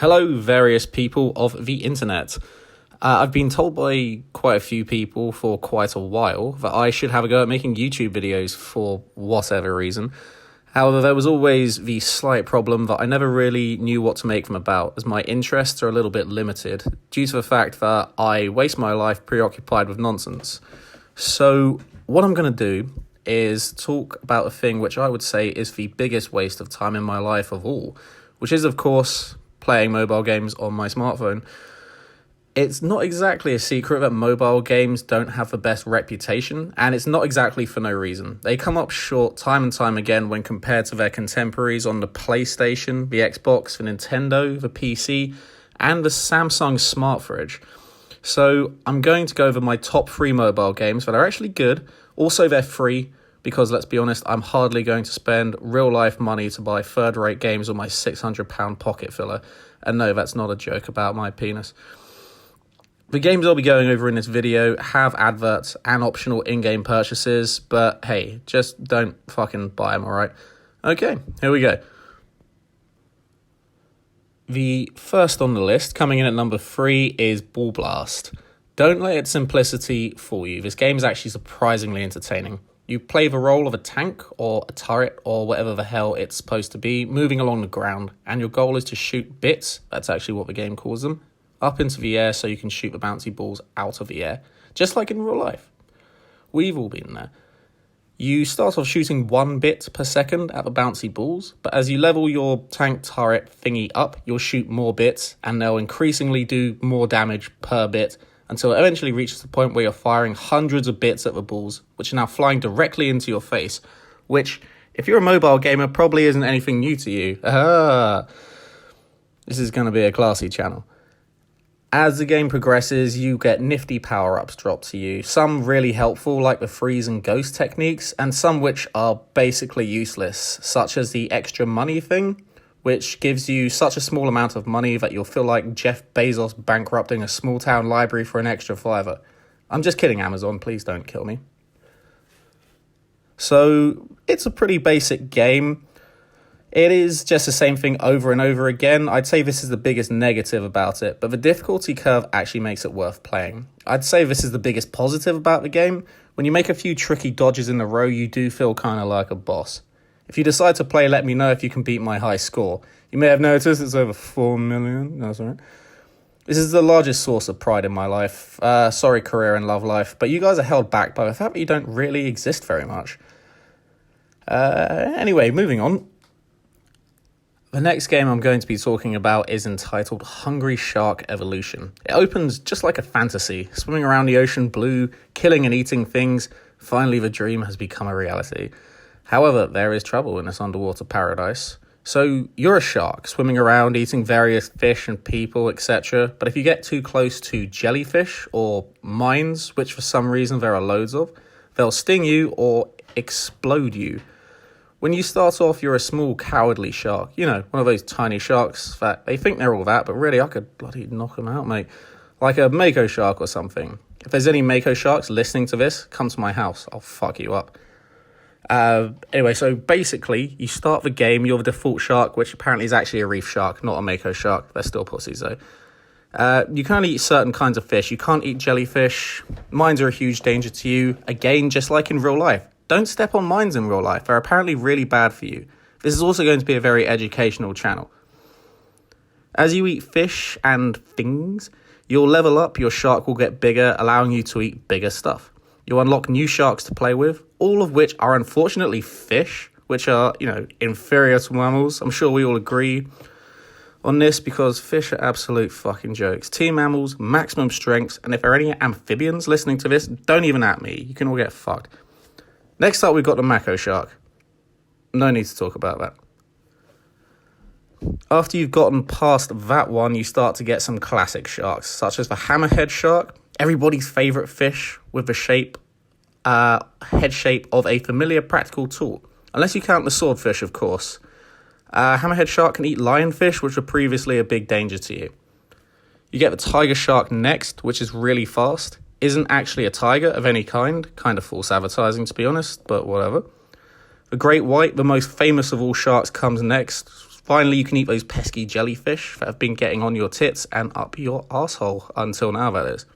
Hello, various people of the internet. I've been told by quite a few people for quite a while that I should have a go at making YouTube videos for whatever reason. However, there was always the slight problem that I never really knew what to make them about, as my interests are a little bit limited, due to the fact that I waste my life preoccupied with nonsense. So, what I'm going to do is talk about a thing which I would say is the biggest waste of time in my life of all, which is, of course, playing mobile games on my smartphone. It's not exactly a secret that mobile games don't have the best reputation, and it's not exactly for no reason. They come up short time and time again when compared to their contemporaries on the PlayStation, the Xbox, the Nintendo, the PC, and the Samsung Smart Fridge. So I'm going to go over my top 3 mobile games that are actually good. Also, they're free, because let's be honest, I'm hardly going to spend real-life money to buy third-rate games on my £600 pocket filler. And no, that's not a joke about my penis. The games I'll be going over in this video have adverts and optional in-game purchases, but hey, just don't fucking buy them, alright? Okay, here we go. The first on the list, coming in at number 3, is Ball Blast. Don't let its simplicity fool you. This game is actually surprisingly entertaining. You play the role of a tank or a turret or whatever the hell it's supposed to be, moving along the ground, and your goal is to shoot bits, that's actually what the game calls them, up into the air so you can shoot the bouncy balls out of the air, just like in real life. We've all been there. You start off shooting 1 bit per second at the bouncy balls, but as you level your tank turret thingy up, you'll shoot more bits, and they'll increasingly do more damage per bit, until it eventually reaches the point where you're firing hundreds of bits at the balls, which are now flying directly into your face, which, if you're a mobile gamer, probably isn't anything new to you. This is going to be a classy channel. As the game progresses, you get nifty power-ups dropped to you, some really helpful like the freeze and ghost techniques, and some which are basically useless, such as the extra money thing, which gives you such a small amount of money that you'll feel like Jeff Bezos bankrupting a small-town library for an extra $5. I'm just kidding, Amazon, please don't kill me. So, it's a pretty basic game. It is just the same thing over and over again. I'd say this is the biggest negative about it, but the difficulty curve actually makes it worth playing. I'd say this is the biggest positive about the game. When you make a few tricky dodges in a row, you do feel kind of like a boss. If you decide to play, let me know if you can beat my high score. You may have noticed it's over 4 million. No, that's all right. This is the largest source of pride in my life. Sorry, career and love life, but you guys are held back by the fact that you don't really exist very much. Anyway, moving on. The next game I'm going to be talking about is entitled Hungry Shark Evolution. It opens just like a fantasy, swimming around the ocean blue, killing and eating things. Finally, the dream has become a reality. However, there is trouble in this underwater paradise. So, you're a shark, swimming around, eating various fish and people, etc. But if you get too close to jellyfish or mines, which for some reason there are loads of, they'll sting you or explode you. When you start off, you're a small, cowardly shark. You know, one of those tiny sharks that they think they're all that, but really, I could bloody knock them out, mate. Like a mako shark or something. If there's any mako sharks listening to this, come to my house. I'll fuck you up. Anyway, so basically, you start the game, you're the default shark, which apparently is actually a reef shark, not a mako shark. They're still pussies, though. You can only eat certain kinds of fish. You can't eat jellyfish. Mines are a huge danger to you. Again, just like in real life. Don't step on mines in real life. They're apparently really bad for you. This is also going to be a very educational channel. As you eat fish and things, you'll level up, your shark will get bigger, allowing you to eat bigger stuff. You'll unlock new sharks to play with, all of which are unfortunately fish, which are, inferior to mammals. I'm sure we all agree on this because fish are absolute fucking jokes. Team mammals, maximum strengths, and if there are any amphibians listening to this, don't even at me. You can all get fucked. Next up, we've got the mako shark. No need to talk about that. After you've gotten past that one, you start to get some classic sharks, such as the hammerhead shark, everybody's favourite fish with the head shape of a familiar practical tool. Unless you count the swordfish, of course. Hammerhead shark can eat lionfish, which were previously a big danger to you. You get the tiger shark next, which is really fast. Isn't actually a tiger of any kind of false advertising to be honest, but whatever. The great white, the most famous of all sharks, comes next. Finally, you can eat those pesky jellyfish that have been getting on your tits and up your asshole until now, that is.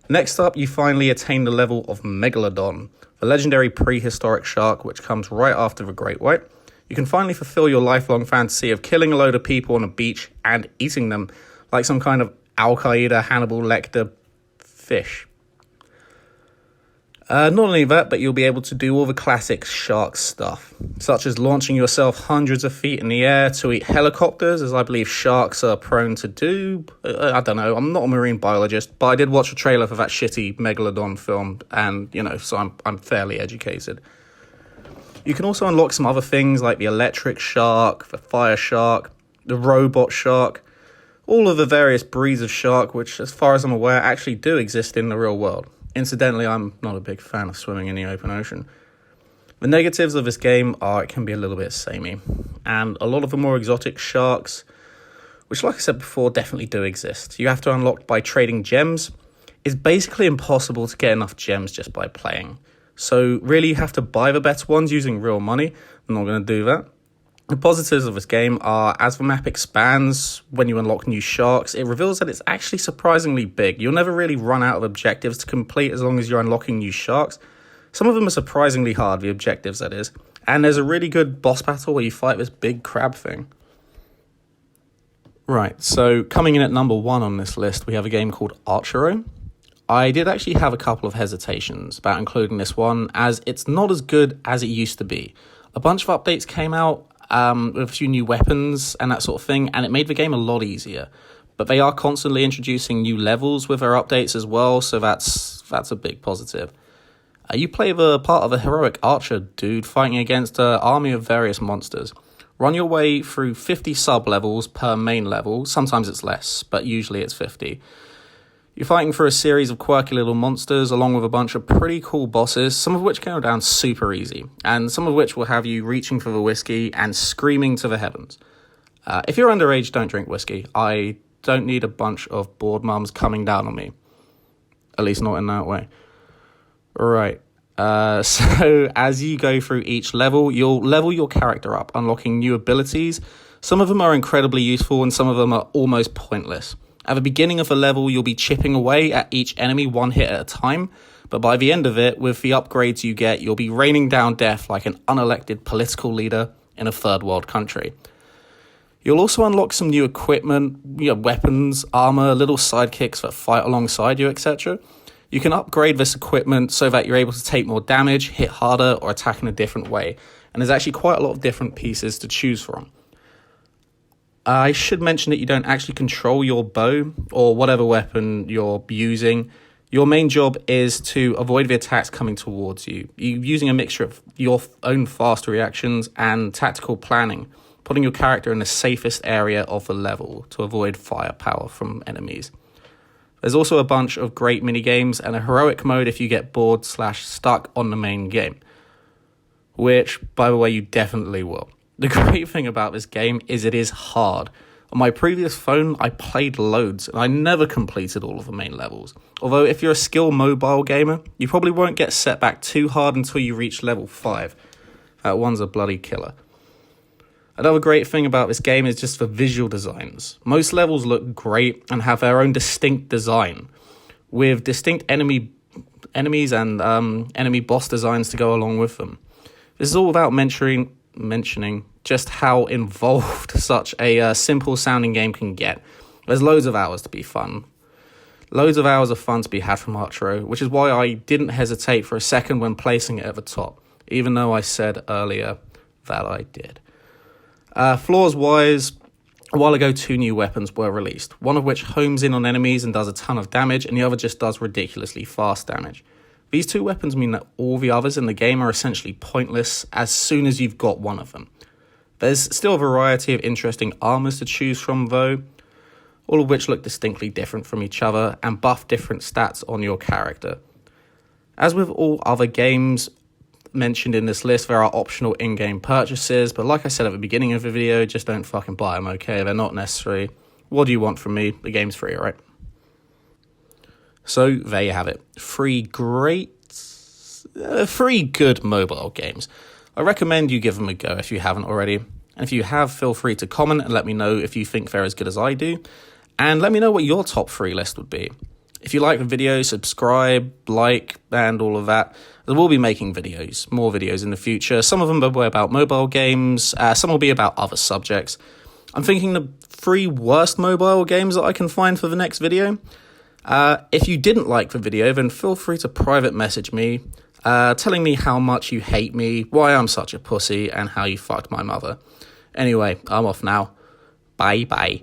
Next up, you finally attain the level of Megalodon, the legendary prehistoric shark which comes right after the Great White. You can finally fulfill your lifelong fantasy of killing a load of people on a beach and eating them like some kind of Al-Qaeda Hannibal Lecter fish. Not only that, but you'll be able to do all the classic shark stuff, such as launching yourself hundreds of feet in the air to eat helicopters, as I believe sharks are prone to do. I don't know, I'm not a marine biologist, but I did watch a trailer for that shitty Megalodon film, and, so I'm fairly educated. You can also unlock some other things like the electric shark, the fire shark, the robot shark, all of the various breeds of shark, which, as far as I'm aware, actually do exist in the real world. Incidentally, I'm not a big fan of swimming in the open ocean. The negatives of this game are it can be a little bit samey, and a lot of the more exotic sharks, which, like I said before, definitely do exist. You have to unlock by trading gems. It's basically impossible to get enough gems just by playing. So really you have to buy the better ones using real money. I'm not going to do that. The positives of this game are, as the map expands, when you unlock new sharks, it reveals that it's actually surprisingly big. You'll never really run out of objectives to complete as long as you're unlocking new sharks. Some of them are surprisingly hard, the objectives that is. And there's a really good boss battle where you fight this big crab thing. Right, so coming in at number 1 on this list, we have a game called Archero. I did actually have a couple of hesitations about including this one, as it's not as good as it used to be. A bunch of updates came out, with a few new weapons and that sort of thing, and it made the game a lot easier. But they are constantly introducing new levels with their updates as well, so that's a big positive. You play the part of a heroic archer dude fighting against an army of various monsters. Run your way through 50 sub-levels per main level. Sometimes it's less, but usually it's 50. You're fighting for a series of quirky little monsters along with a bunch of pretty cool bosses, some of which go down super easy, and some of which will have you reaching for the whiskey and screaming to the heavens. If you're underage, don't drink whiskey. I don't need a bunch of bored mums coming down on me. At least not in that way. Right. So as you go through each level, you'll level your character up, unlocking new abilities. Some of them are incredibly useful and some of them are almost pointless. At the beginning of a level, you'll be chipping away at each enemy one hit at a time, but by the end of it, with the upgrades you get, you'll be raining down death like an unelected political leader in a third world country. You'll also unlock some new equipment, weapons, armor, little sidekicks that fight alongside you, etc. You can upgrade this equipment so that you're able to take more damage, hit harder, or attack in a different way, and there's actually quite a lot of different pieces to choose from. I should mention that you don't actually control your bow or whatever weapon you're using. Your main job is to avoid the attacks coming towards you. You're using a mixture of your own fast reactions and tactical planning, putting your character in the safest area of the level to avoid firepower from enemies. There's also a bunch of great minigames and a heroic mode if you get bored/stuck on the main game, which, by the way, you definitely will. The great thing about this game is it is hard. On my previous phone, I played loads, and I never completed all of the main levels. Although, if you're a skilled mobile gamer, you probably won't get set back too hard until you reach level 5. That one's a bloody killer. Another great thing about this game is just the visual designs. Most levels look great and have their own distinct design, with distinct enemies and enemy boss designs to go along with them. This is all without mentioning just how involved such a simple sounding game can get. There's loads of hours to be fun. Loads of hours of fun to be had from Archero, which is why I didn't hesitate for a second when placing it at the top, even though I said earlier that I did. Flaws-wise, a while ago 2 new weapons were released, one of which homes in on enemies and does a ton of damage, and the other just does ridiculously fast damage. These 2 weapons mean that all the others in the game are essentially pointless as soon as you've got one of them. There's still a variety of interesting armors to choose from though, all of which look distinctly different from each other and buff different stats on your character. As with all other games mentioned in this list, there are optional in-game purchases, but like I said at the beginning of the video, just don't fucking buy them, okay? They're not necessary. What do you want from me? The game's free, alright? So there you have it. 3 good mobile games. I recommend you give them a go if you haven't already. And if you have, feel free to comment and let me know if you think they're as good as I do. And let me know what your top 3 list would be. If you like the video, subscribe, like, and all of that. I will be making videos, more videos in the future. Some of them will be about mobile games. Some will be about other subjects. I'm thinking the 3 worst mobile games that I can find for the next video. If you didn't like the video, then feel free to private message me, telling me how much you hate me, why I'm such a pussy, and how you fucked my mother. Anyway, I'm off now. Bye-bye.